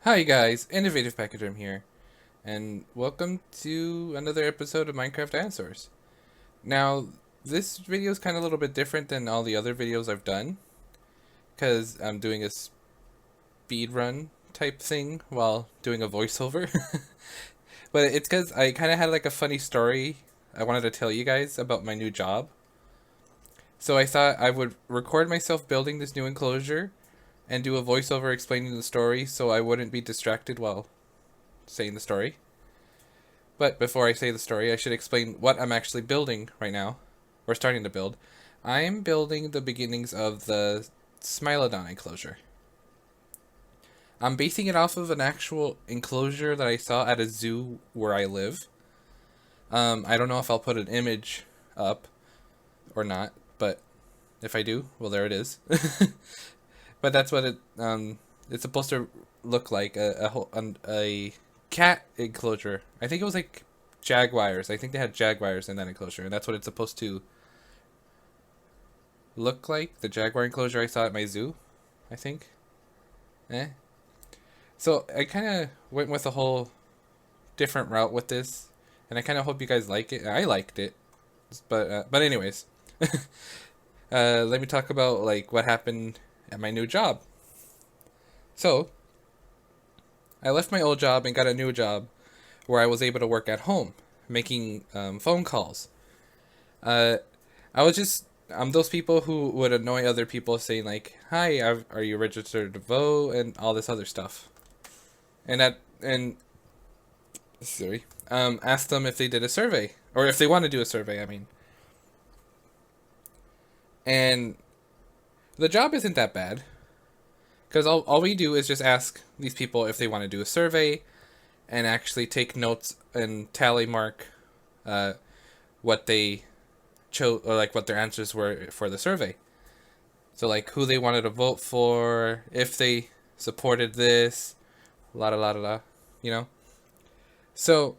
Hi guys, Innovative Pachyderm here, and welcome to another episode of Minecraft Dinosaurs. Now, this video is kind of a little bit different than all the other videos I've done, because I'm doing a speed run type thing while doing a voiceover. But it's because I kind of had like a funny story I wanted to tell you guys about my new job. So I thought I would record myself building this new enclosure and do a voiceover explaining the story so I wouldn't be distracted while saying the story. But before I say the story, I should explain what I'm actually building right now, or starting to build. I'm building the beginnings of the smilodon enclosure. I'm basing it off of an actual enclosure that I saw at a zoo where I live. I don't know if I'll put an image up or not, but if I do, well, there it is. But that's what it's supposed to look like, a cat enclosure. I think it was like jaguars. I think they had jaguars in that enclosure, and that's what it's supposed to look like. The jaguar enclosure I saw at my zoo, I think. So I kind of went with a whole different route with this, and I kind of hope you guys like it. I liked it, but anyways, let me talk about like what happened at my new job. So I left my old job and got a new job where I was able to work at home, making phone calls. Uh, I'm those people who would annoy other people saying like, "Hi, are you registered to vote?" and all this other stuff. And sorry, ask them if they did a survey or if they want to do a survey. I mean, and the job isn't that bad because all we do is just ask these people if they want to do a survey and actually take notes and tally mark what they chose, or like what their answers were for the survey. So like who they wanted to vote for, if they supported this, la la la la, you know. So,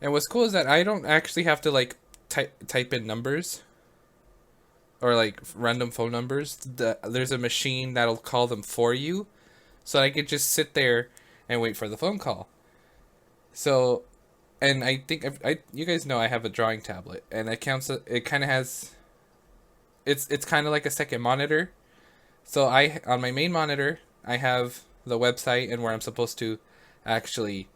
and what's cool is that I don't actually have to like type in numbers or like random phone numbers. There's a machine that'll call them for you, so I could just sit there and wait for the phone call. So, and I think you guys know I have a drawing tablet, and it counts. It kind of has. It's kind of like a second monitor. So on my main monitor I have the website and where I'm supposed to actually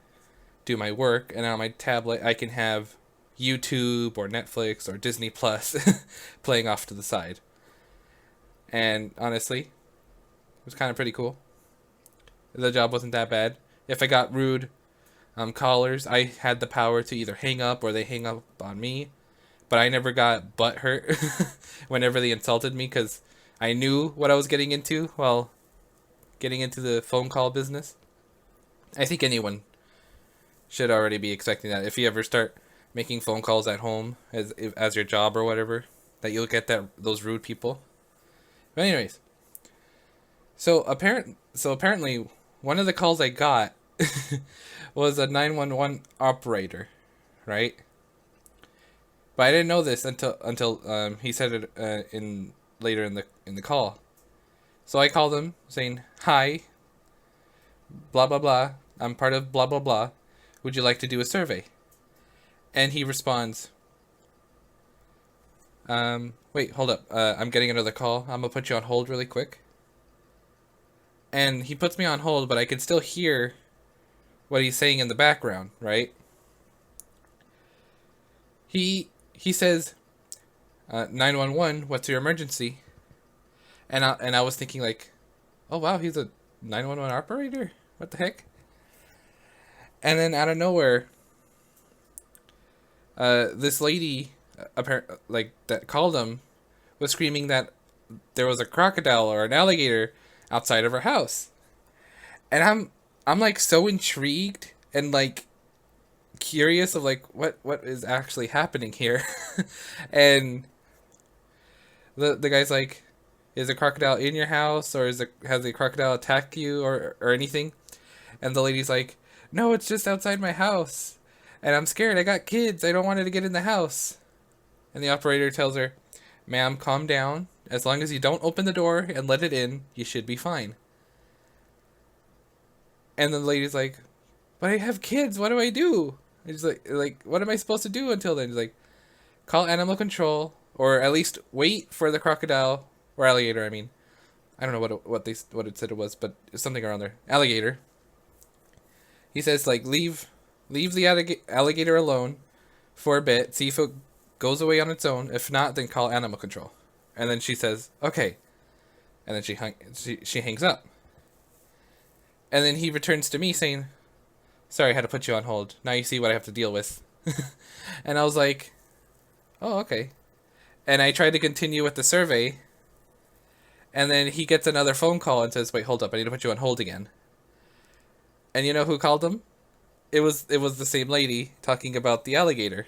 do my work, and on my tablet I can have YouTube or Netflix or Disney Plus playing off to the side. And honestly, it was kind of pretty cool. The job wasn't that bad. If I got rude callers, I had the power to either hang up or they hang up on me. But I never got butt hurt whenever they insulted me because I knew what I was getting into while getting into the phone call business. I think anyone should already be expecting that if you ever start making phone calls at home as your job or whatever, that you'll get those rude people. But anyways, apparently one of the calls I got was a 911 operator, right? But I didn't know this until he said it in later in the call. So I called him saying, "Hi, blah blah blah. I'm part of blah blah blah. Would you like to do a survey?" And he responds, "Wait, hold up. I'm getting another call. I'm gonna put you on hold really quick." And he puts me on hold, but I can still hear what he's saying in the background, right? He says, 911, what's your emergency? And I was thinking like, oh wow, he's a 911 operator? What the heck? And then out of nowhere, this lady, like that called him, was screaming that there was a crocodile or an alligator outside of her house. And I'm like so intrigued and like curious of like what is actually happening here. And the guy's like, is a crocodile in your house, or has a crocodile attacked you or anything? And the lady's like, no, it's just outside my house, and I'm scared. I got kids. I don't want it to get in the house. And the operator tells her, ma'am, calm down. As long as you don't open the door and let it in, you should be fine. And the lady's like, but I have kids. What do I do? And she's like, what am I supposed to do until then? He's like, call animal control, or at least wait for the crocodile or alligator. I mean, I don't know what it said it was, but it's something around there. Alligator. He says like leave the alligator alone for a bit. See if it goes away on its own. If not, then call animal control. And then she says okay, and then she hangs up. And then he returns to me saying, sorry, I had to put you on hold. Now you see what I have to deal with. And I was like, oh, okay. And I tried to continue with the survey. And then he gets another phone call and says, wait, hold up. I need to put you on hold again. And you know who called him? It was the same lady talking about the alligator.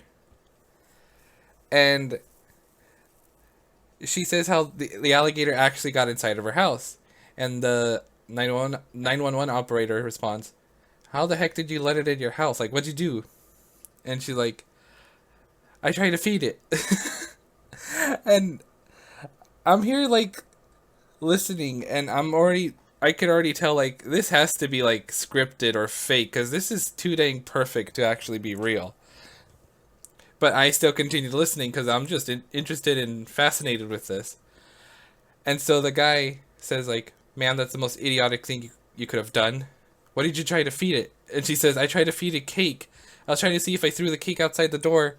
And she says how the alligator actually got inside of her house. And the 911 operator responds, how the heck did you let it in your house? Like, what'd you do? And she's like, I tried to feed it. And I'm here, like, listening, and I could already tell, like, this has to be, like, scripted or fake, because this is too dang perfect to actually be real. But I still continued listening, because I'm just interested and fascinated with this. And so the guy says, like, man, that's the most idiotic thing you could have done. What did you try to feed it? And she says, I tried to feed it cake. I was trying to see if I threw the cake outside the door,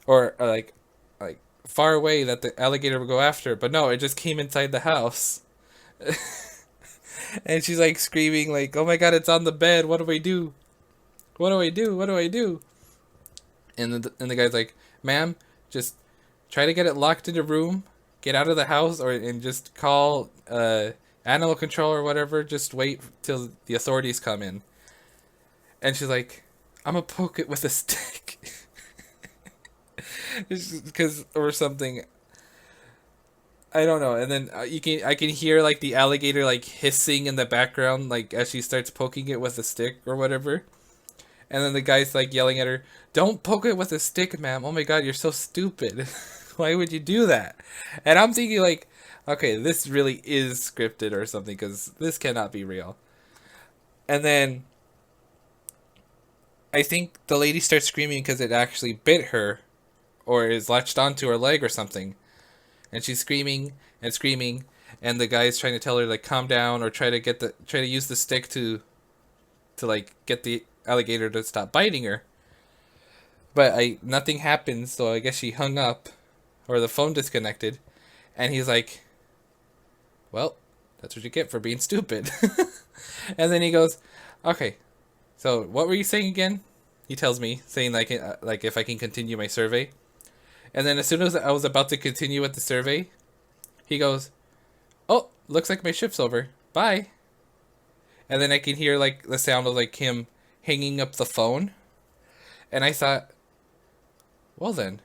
or like far away that the alligator would go after. But no, it just came inside the house. And she's like screaming, like, "Oh my God, it's on the bed! What do I do? What do I do? What do I do?" And the guy's like, "Ma'am, just try to get it locked in a room, get out of the house, and just call animal control or whatever. Just wait till the authorities come in." And she's like, "I'm gonna poke it with a stick." Because or something, I don't know. And then I can hear like the alligator like hissing in the background, like as she starts poking it with a stick or whatever. And then the guy's like yelling at her, "Don't poke it with a stick, ma'am. Oh my God, you're so stupid. Why would you do that?" And I'm thinking like, okay, this really is scripted or something, because this cannot be real. And then I think the lady starts screaming because it actually bit her, or is latched onto her leg or something. And she's screaming and screaming, and the guy's trying to tell her like calm down, or try to use the stick to like get the alligator to stop biting her. But nothing happens, so I guess she hung up, or the phone disconnected, and he's like, "Well, that's what you get for being stupid." And then he goes, "Okay, so what were you saying again?" He tells me, saying like if I can continue my survey. And then as soon as I was about to continue with the survey, he goes, "Oh, looks like my shift's over. Bye." And then I can hear like the sound of like him hanging up the phone. And I thought, well then,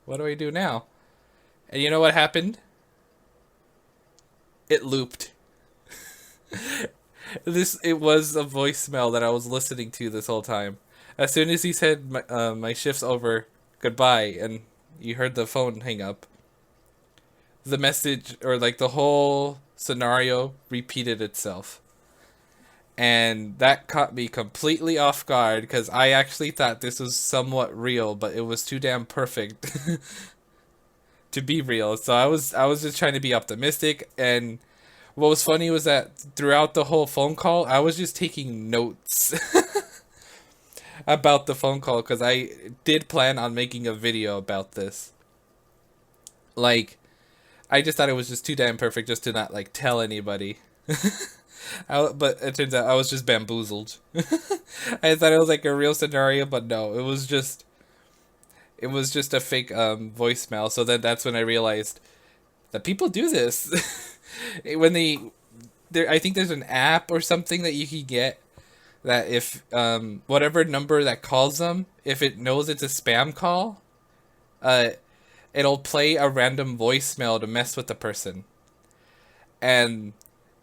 what do I do now? And you know what happened? It looped. It was a voicemail that I was listening to this whole time. As soon as he said my shift's over, goodbye, and you heard the phone hang up, the message, or like the whole scenario, repeated itself. And that caught me completely off guard, because I actually thought this was somewhat real, but it was too damn perfect to be real. So I was just trying to be optimistic. And what was funny was that throughout the whole phone call, I was just taking notes about the phone call, because I did plan on making a video about this. Like, I just thought it was just too damn perfect just to not like tell anybody. But it turns out I was just bamboozled. I thought it was like a real scenario, but no, it was just a fake voicemail. So then that's when I realized that people do this. When I think there's an app or something that you can get, that if whatever number that calls them, if it knows it's a spam call, it'll play a random voicemail to mess with the person. And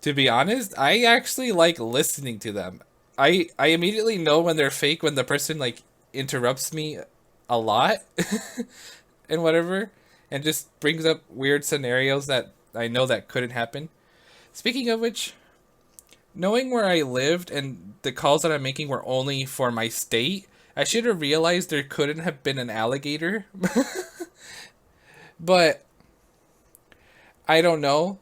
to be honest, I actually like listening to them. I immediately know when they're fake when the person like interrupts me a lot and whatever, and just brings up weird scenarios that I know that couldn't happen. Speaking of which, knowing where I lived and the calls that I'm making were only for my state, I should have realized there couldn't have been an alligator. But I don't know.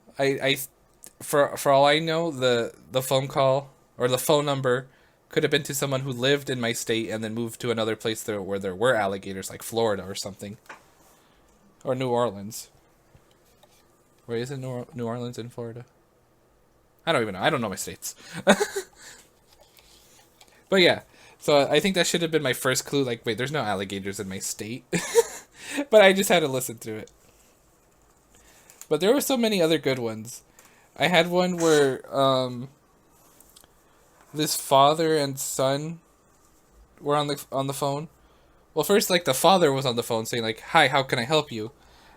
For all I know, the phone call or the phone number could have been to someone who lived in my state and then moved to another place there where there were alligators, like Florida or something, or New Orleans. Wait, isn't New Orleans in Florida? I don't even know. I don't know my states. But yeah, so I think that should have been my first clue. Like, wait, there's no alligators in my state. But I just had to listen to it. But there were so many other good ones. I had one where this father and son were on the phone. Well, first, like, the father was on the phone saying, like, "Hi, how can I help you?"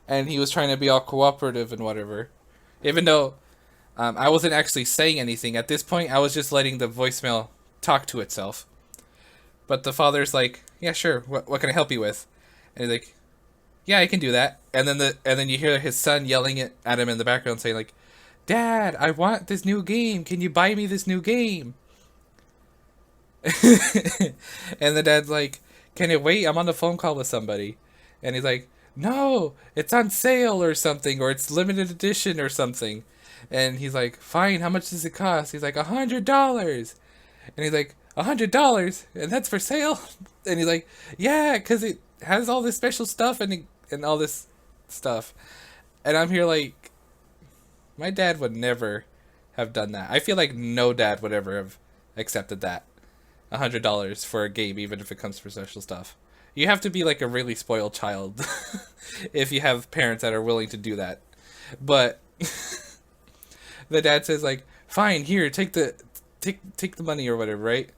And he was trying to be all cooperative and whatever. Even though I wasn't actually saying anything. At this point, I was just letting the voicemail talk to itself. But the father's like, "Yeah, sure. What can I help you with?" And he's like, "Yeah, I can do that." And then you hear his son yelling at him in the background saying, like, "Dad, I want this new game. Can you buy me this new game?" And the dad's like, "Can it wait? I'm on the phone call with somebody." And he's like, "No, it's on sale or something, or it's limited edition or something." And he's like, "Fine, how much does it cost?" He's like, $100. And he's like, $100? And that's for sale? And he's like, "Yeah, because it has all this special stuff and all this stuff." And I'm here like, my dad would never have done that. I feel like no dad would ever have accepted that. $100 for a game, even if it comes for special stuff. You have to be like a really spoiled child if you have parents that are willing to do that. But the dad says like, "Fine, here, take the money or whatever, right?"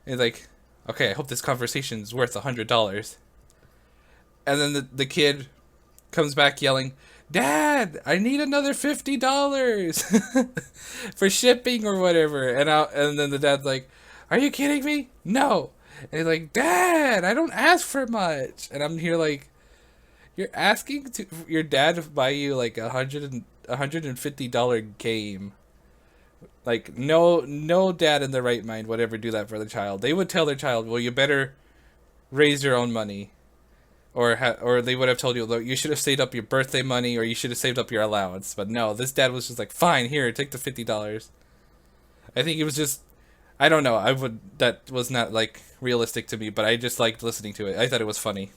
And he's like, "Okay, I hope this conversation is worth $100." And then the kid comes back yelling, "Dad, I need another $50 for shipping or whatever." And then the dad's like, "Are you kidding me? No." And he's like, "Dad, I don't ask for much." And I'm here like, you're asking your dad to buy you like $150 game. Like, no dad in their right mind would ever do that for the child. They would tell their child, "Well, you better raise your own money." Or they would have told you, "Look, you should have saved up your birthday money, or you should have saved up your allowance." But no, this dad was just like, "Fine, here, take the $50. I think it was just, I don't know. That was not like realistic to me, but I just liked listening to it. I thought it was funny.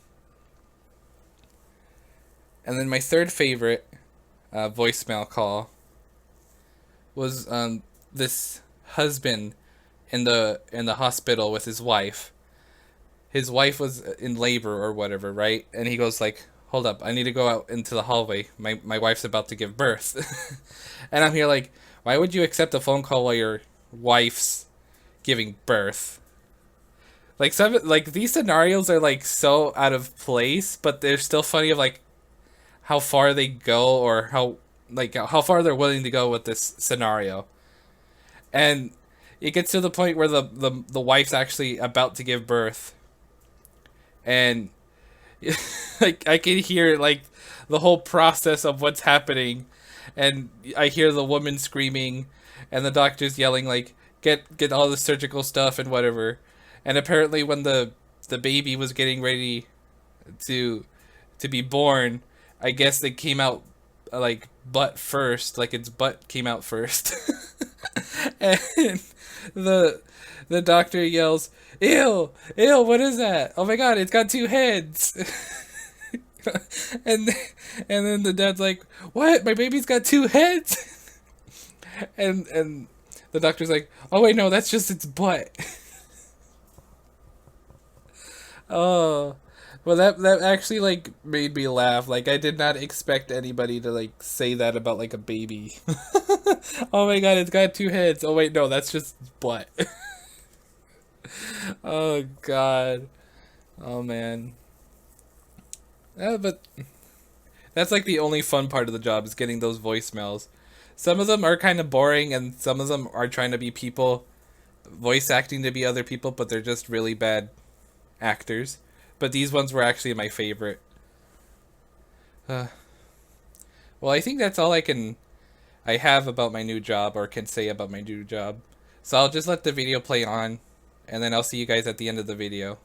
And then my third favorite voicemail call was this husband in the hospital with his wife. His wife was in labor or whatever, right? And he goes like, "Hold up, I need to go out into the hallway. My wife's about to give birth." And I'm here like, why would you accept a phone call while your wife's giving birth? Like these scenarios are like so out of place, but they're still funny of like how far they go or how far they're willing to go with this scenario. And it gets to the point where the wife's actually about to give birth, and like I can hear like the whole process of what's happening, and I hear the woman screaming, and the doctor's yelling like, get all the surgical stuff and whatever. And apparently when the baby was getting ready to be born, I guess they came out like butt first, like its butt came out first. And the doctor yells, "Ew, ew, what is that? Oh my god, it's got two heads." and and then the dad's like, "What? My baby's got two heads?" and the doctor's like, "Oh wait, no, that's just its butt." Oh, well, that actually like made me laugh. Like I did not expect anybody to like say that about like a baby. Oh my god, it's got two heads. Oh wait, no, that's just butt. Oh god. Oh man. But that's like the only fun part of the job is getting those voicemails. Some of them are kind of boring, and some of them are trying to be people, voice acting to be other people, but they're just really bad actors. But these ones were actually my favorite. Well, I think that's all I can I have about my new job or can say about my new job. So I'll just let the video play on, and then I'll see you guys at the end of the video.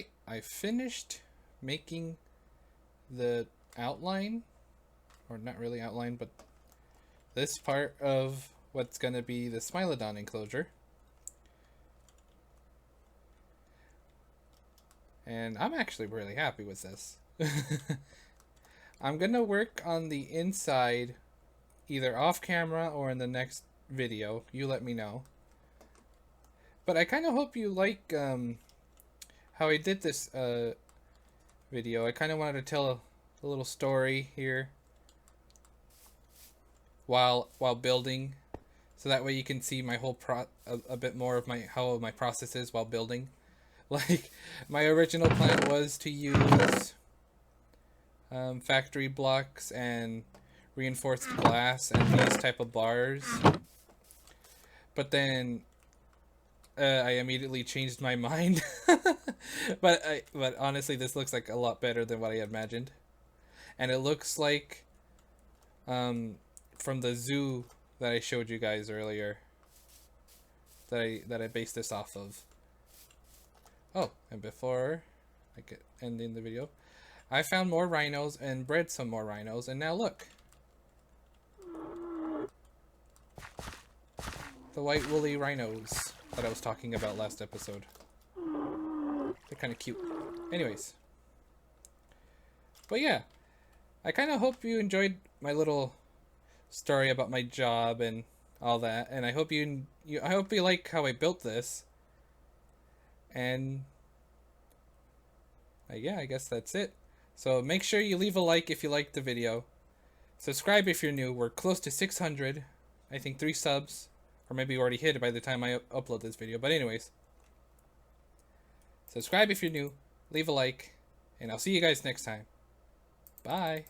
Alright, I finished making the outline, or not really outline, but this part of what's going to be the smilodon enclosure. And I'm actually really happy with this. I'm going to work on the inside either off camera or in the next video. You let me know. But I kind of hope you like how I did this video. I kind of wanted to tell a little story here while building, so that way you can see my whole a bit more of how my process is while building. Like, my original plan was to use factory blocks and reinforced glass and these type of bars, but then I immediately changed my mind. but honestly, this looks like a lot better than what I imagined, and it looks like from the zoo that I showed you guys earlier, that I based this off of. Oh, and before I get ending the video, I found more rhinos and bred some more rhinos, and now look. The white woolly rhinos that I was talking about last episode. They're kind of cute. Anyways. But yeah, I kind of hope you enjoyed my little story about my job and all that, and I hope you like how I built this. And yeah, I guess that's it. So make sure you leave a like if you liked the video. Subscribe if you're new. We're close to 600. I think 3 subs. Or maybe you already hit it by the time I upload this video. But anyways. Subscribe if you're new. Leave a like. And I'll see you guys next time. Bye.